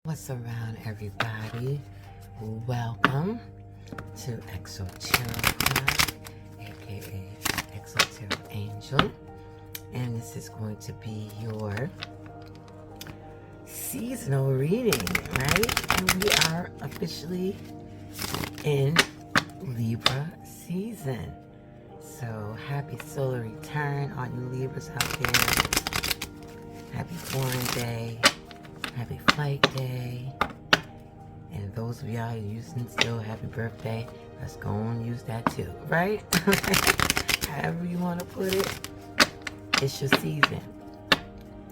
What's around, everybody? Welcome to Exoterica, aka Exoteric Angel, and this is going to be your seasonal reading, right? And we are officially in Libra season. So happy solar return, all you Libras out there. Happy foreign day. Happy flight day. And those of y'all using still happy birthday, let's go and use that too, right? However you want to put it, it's your season.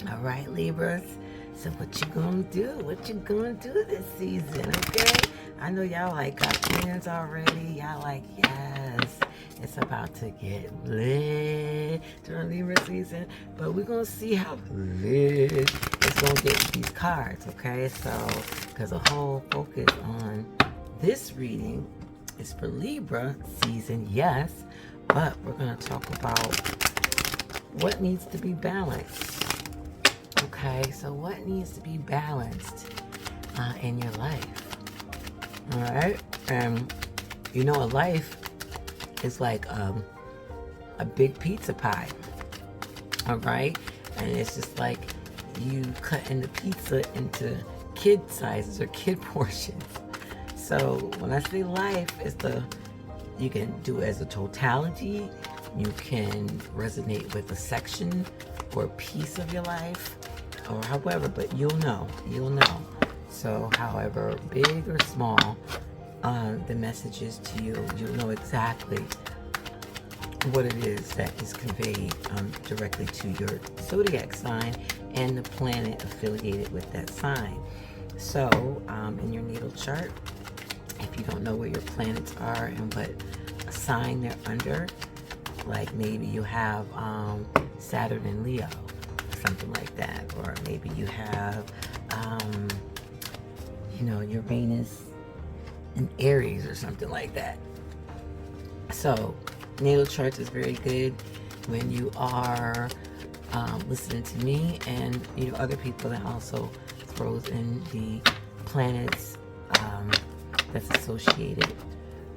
All right, Libras. So what you gonna do? What you gonna do this season, okay? I know y'all like got plans already. Y'all like, yes, it's about to get lit during Libra season. But we're gonna see how lit it's gonna get with these cards, okay? So, because the whole focus on this reading is for Libra season, yes, but we're gonna talk about what needs to be balanced. Okay, so what needs to be balanced in your life? All right, and you know, a life is like a big pizza pie. All right, and it's just like you cutting the pizza into kid sizes or kid portions. So when I say life, it's you can do it as a totality. You can resonate with a section or a piece of your life, or however, but you'll know. So however big or small the message is to you, you'll know exactly what it is that is conveyed directly to your zodiac sign and the planet affiliated with that sign. So in your natal chart, if you don't know where your planets are and what sign they're under, like maybe you have Saturn in Leo, something like that, or maybe you have Uranus in Aries or something like that. So natal charts is very good when you are listening to me and other people that also throws in the planets that's associated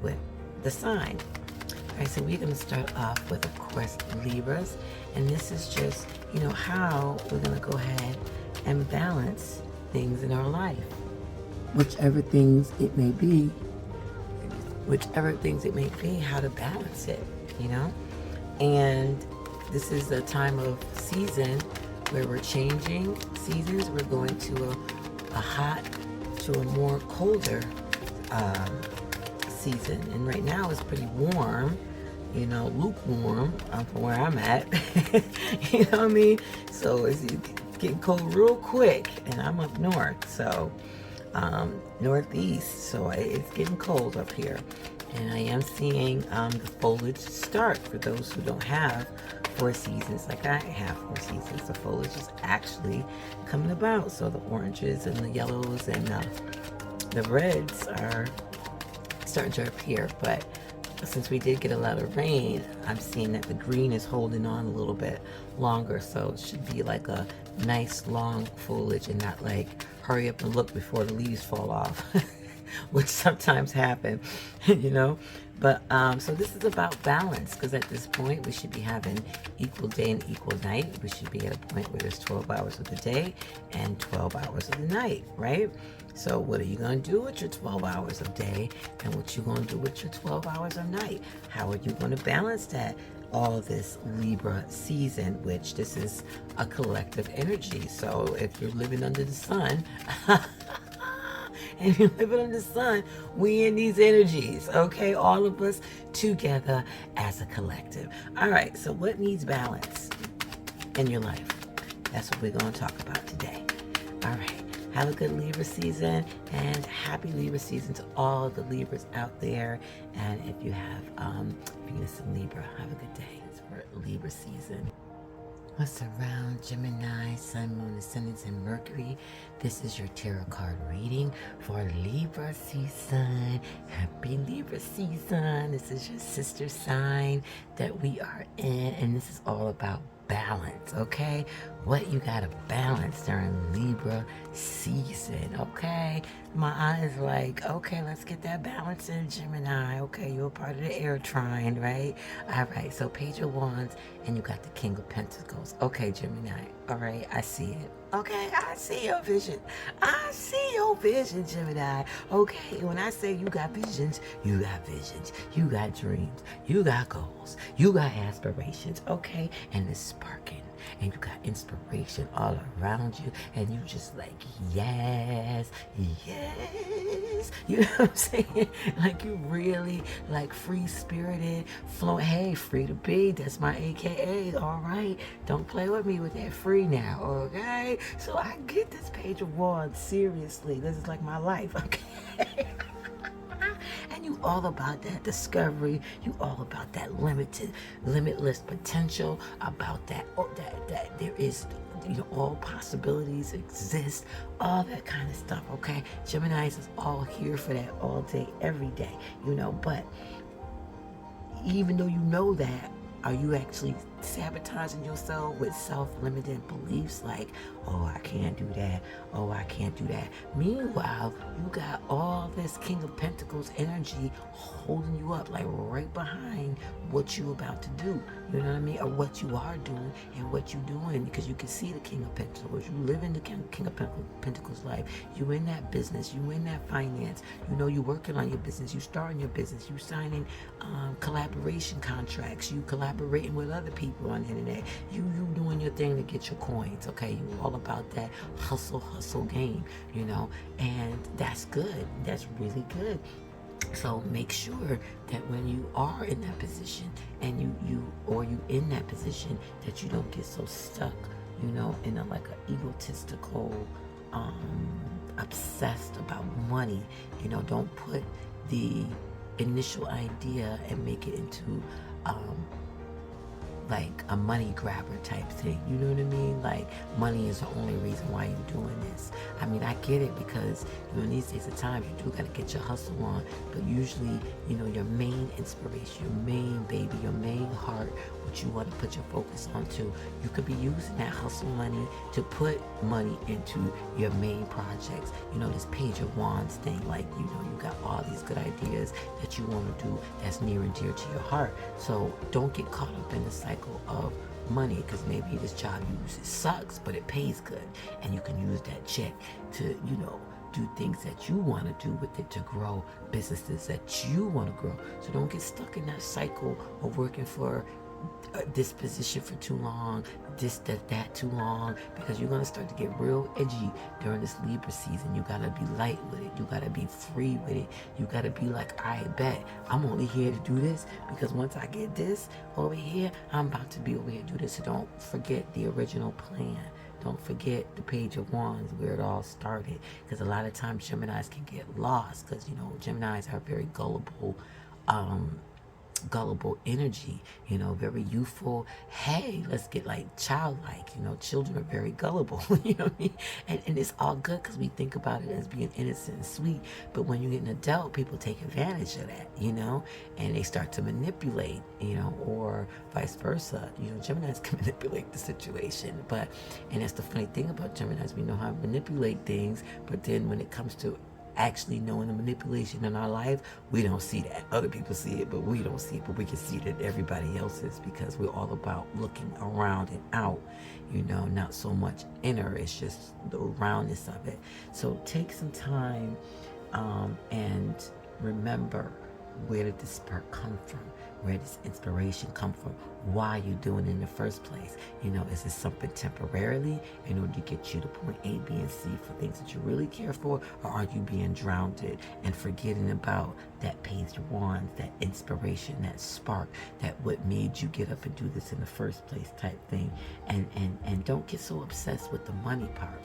with the sign. Alright, so we're going to start off with, of course, Libras, and this is just how we're going to go ahead and balance things in our life, whichever things it may be, how to balance it, and this is a time of season where we're changing seasons. We're going to a hot to a more colder season, and right now it's pretty warm, lukewarm from where I'm at. You know what I mean? So it's getting cold real quick, and I'm up north, so northeast, so it's getting cold up here. And I am seeing the foliage start for those who don't have 4 seasons like I have 4 seasons. The foliage is actually coming about, so the oranges and the yellows and the reds are starting to appear. But since we did get a lot of rain, I'm seeing that the green is holding on a little bit longer, so it should be like a nice long foliage and not like hurry up and look before the leaves fall off, which sometimes happen, But so this is about balance, because at this point we should be having equal day and equal night. We should be at a point where there's 12 hours of the day and 12 hours of the night, right? So what are you going to do with your 12 hours of day, and what you going to do with your 12 hours of night? How are you going to balance that all this Libra season, which this is a collective energy? So if you're living under the sun, and you're living under the sun, we in these energies, okay? All of us together as a collective. All right, so what needs balance in your life? That's what we're going to talk about today. All right. Have a good Libra season, and happy Libra season to all the Libras out there. And if you have Venus in Libra, have a good day. It's for Libra season. What's around, Gemini, Sun, Moon, Ascendant, and Mercury? This is your tarot card reading for Libra season. Happy Libra season. This is your sister sign that we are in, and this is all about balance, okay? What you gotta balance during Libra season, okay? My eyes like, okay, let's get that balance in, Gemini. Okay, you're a part of the air trine, right? All right, so Page of Wands, and you got the King of Pentacles. Okay, Gemini, all right, I see it. Okay, I see your vision. I see your vision, Gemini. Okay, when I say you got visions, you got visions. You got dreams. You got goals. You got aspirations, okay? And it's sparking. And you got inspiration all around you. And you just like, yes, yes. You know what I'm saying? Like you really like free-spirited, flowing. Hey, free to be. That's my AKA, all right? Don't play with me with that free now, okay? So I get this Page of Wands, seriously. This is like my life, okay? And you all about that discovery. You all about that limitless potential. About that, that there is, all possibilities exist. All that kind of stuff, okay? Geminis is all here for that all day, every day, But even though you know that, are you actually sabotaging yourself with self-limiting beliefs like, oh, I can't do that, oh, I can't do that? Meanwhile, you got all this King of Pentacles energy holding you up, like right behind what you about to do, you know what I mean? Or what you are doing and what you doing, because you can see the King of Pentacles. You live in the King of Pentacles life. You in that business, you in that finance, you working on your business, you starting your business, you signing collaboration contracts, you collaborating with other people on the internet, you doing your thing to get your coins, okay? You all about that hustle game, and that's good. That's really good. So make sure that when you are in that position and you in that position, that you don't get so stuck, in a like an egotistical, obsessed about money. Don't put the initial idea and make it into like a money grabber type thing. You know what I mean? Like money is the only reason why you're doing this. I mean, I get it, because in these days of times you do got to get your hustle on, but usually your main inspiration, your main baby, your main heart, what you want to put your focus onto, you could be using that hustle money to put money into your main projects. This Page of Wands thing, like you got all these good ideas that you want to do that's near and dear to your heart. So don't get caught up in the cycle of money, because maybe this job it sucks, but it pays good, and you can use that check to do things that you want to do with it, to grow businesses that you want to grow. So don't get stuck in that cycle of working for this position for too long, that too long, because you're going to start to get real edgy during this Libra season. You got to be light with it. You got to be free with it. You got to be like, I bet I'm only here to do this because once I get this over here, I'm about to be over here to do this. So don't forget the original plan. Don't forget the Page of Wands, where it all started, because a lot of times Geminis can get lost, because Geminis are very gullible energy, very youthful. Hey, let's get like childlike. Children are very gullible. You know what I mean? And it's all good because we think about it as being innocent and sweet. But when you get an adult, people take advantage of that, and they start to manipulate, or vice versa. Geminis can manipulate the situation. And that's the funny thing about Geminis. We know how to manipulate things, but then when it comes to actually knowing the manipulation in our life, we don't see that. Other people see it, but we don't see it. But we can see that everybody else is, because we're all about looking around and out, not so much inner. It's just the roundness of it. So take some time and remember, where did this spark come from? Where does inspiration come from? Why are you doing it in the first place? Is this something temporarily in order to get you to point A, B, and C for things that you really care for? Or are you being drowned and forgetting about that Page of Wands, that inspiration, that spark, that what made you get up and do this in the first place type thing? And don't get so obsessed with the money part.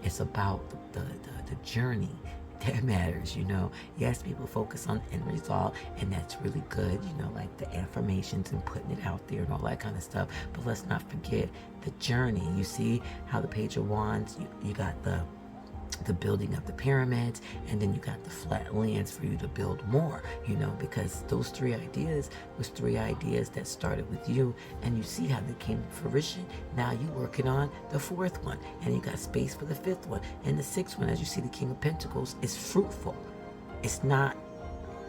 It's about the journey that matters. Yes, people focus on the end result, and that's really good, like the affirmations and putting it out there and all that kind of stuff, but let's not forget the journey. You see how the Page of Wands, you got the the building of the pyramids, and then you got the flat lands for you to build more, you know, because those 3 ideas was 3 ideas that started with you, and you see how they came to fruition. Now you working on the 4th one, and you got space for the 5th one, and the 6th one, as you see the King of Pentacles, is fruitful. It's not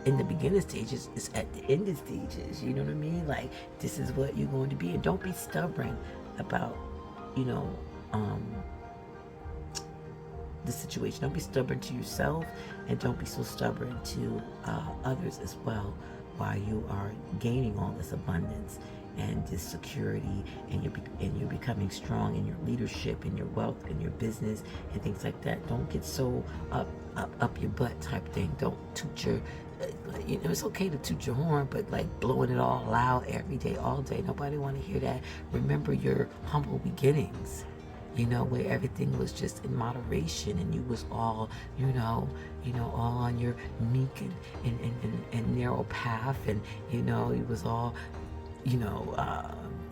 in the beginning stages, it's at the end of stages, you know what I mean? Like, this is what you're going to be, and don't be stubborn about, you know, the situation. Don't be stubborn to yourself, and don't be so stubborn to others as well, while you are gaining all this abundance and this security, and you're becoming strong in your leadership and your wealth and your business and things like that. Don't get so up your butt type thing. Don't toot your you know, it's okay to toot your horn, but like blowing it all loud every day, all day, nobody want to hear that. Remember your humble beginnings, you know, where everything was just in moderation, and you was all, you know, all on your meek and narrow path, and, you know, it was all, you know,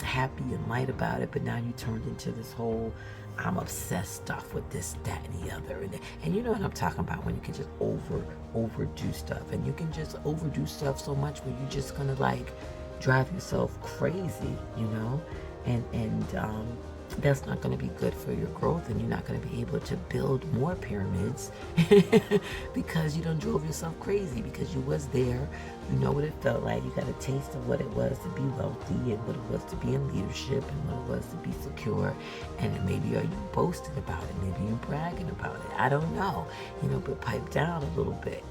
happy and light about it. But now you turned into this whole, I'm obsessed stuff with this, that, and the other. And you know what I'm talking about, when you can just overdo stuff, and you can just overdo stuff so much where you're just gonna like drive yourself crazy, you know, and that's not going to be good for your growth, and you're not going to be able to build more pyramids because you done drove yourself crazy, because you was there. You know what it felt like. You got a taste of what it was to be wealthy, and what it was to be in leadership, and what it was to be secure. And then maybe are you boasting about it? Maybe you bragging about it. I don't know. You know, but pipe down a little bit.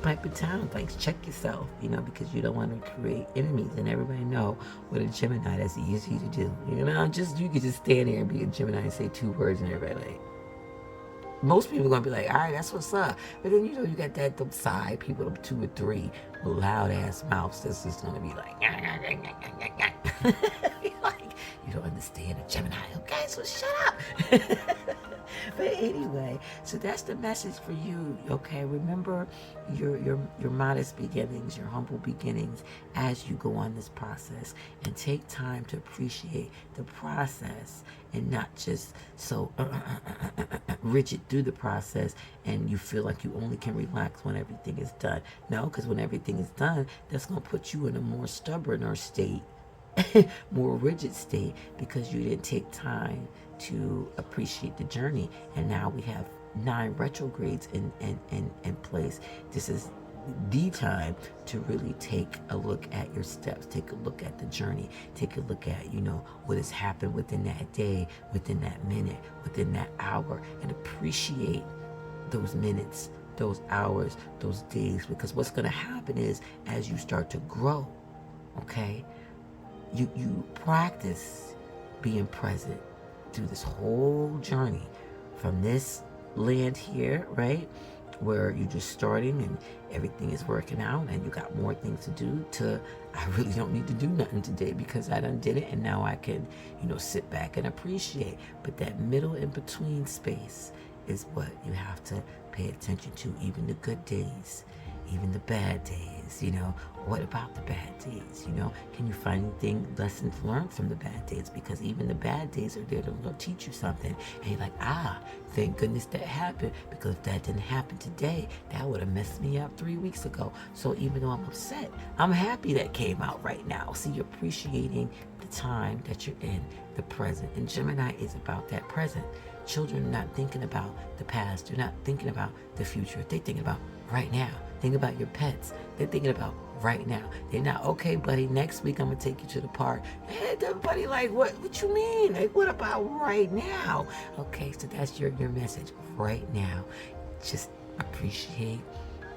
Pipe it down, like check yourself, you know, because you don't want to create enemies. And everybody know with a Gemini, that's easy to do. You know, you could just stand there and be a Gemini and say 2 words, and everybody like, most people are gonna be like, all right, that's what's up. But then, you know, you got that them side people, them 2 or 3 with loud ass mouths that's just gonna be like, like, you don't understand a Gemini, okay? So shut up. But anyway, so that's the message for you, okay? Remember your modest beginnings, your humble beginnings as you go on this process, and take time to appreciate the process, and not just so rigid through the process, and you feel like you only can relax when everything is done. No, because when everything is done, that's going to put you in a more stubborner state, more rigid state, because you didn't take time to appreciate the journey. And now we have 9 retrogrades in place. This is the time to really take a look at your steps, take a look at the journey, take a look at, you know, what has happened within that day, within that minute, within that hour, and appreciate those minutes, those hours, those days. Because what's going to happen is, as you start to grow, okay, you practice being present through this whole journey, from this land here, right, where you're just starting and everything is working out and you got more things to do, to I really don't need to do nothing today because I done did it, and now I can, you know, sit back and appreciate. But that middle in between space is what you have to pay attention to. Even the good days, even the bad days, you know. What about the bad days? You know, can you find anything, lessons learned from the bad days? Because even the bad days are there to teach you something. And you're like, thank goodness that happened, because if that didn't happen today, that would have messed me up 3 weeks ago. So even though I'm upset, I'm happy that came out right now. See, you're appreciating the time that you're in, the present. And Gemini is about that present. Children are not thinking about the past. They're not thinking about the future. They're thinking about right now. Think about your pets. They're thinking about right now. They're not, okay, buddy, next week I'm gonna take you to the park. Hey, everybody, like, what you mean? Like, what about right now? Okay, so that's your message. Right now. Just appreciate,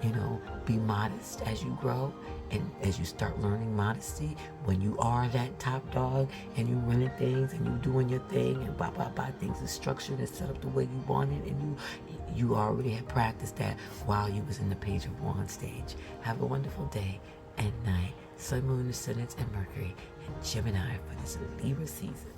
you know, be modest as you grow, and as you start learning modesty, when you are that top dog and you running things and you doing your thing and blah blah blah, things is structured and set up the way you want it, and you already had practiced that while you was in the Page of Wands stage. Have a wonderful day and night. Sun, Moon, Ascendant, and Mercury and Gemini for this Libra season.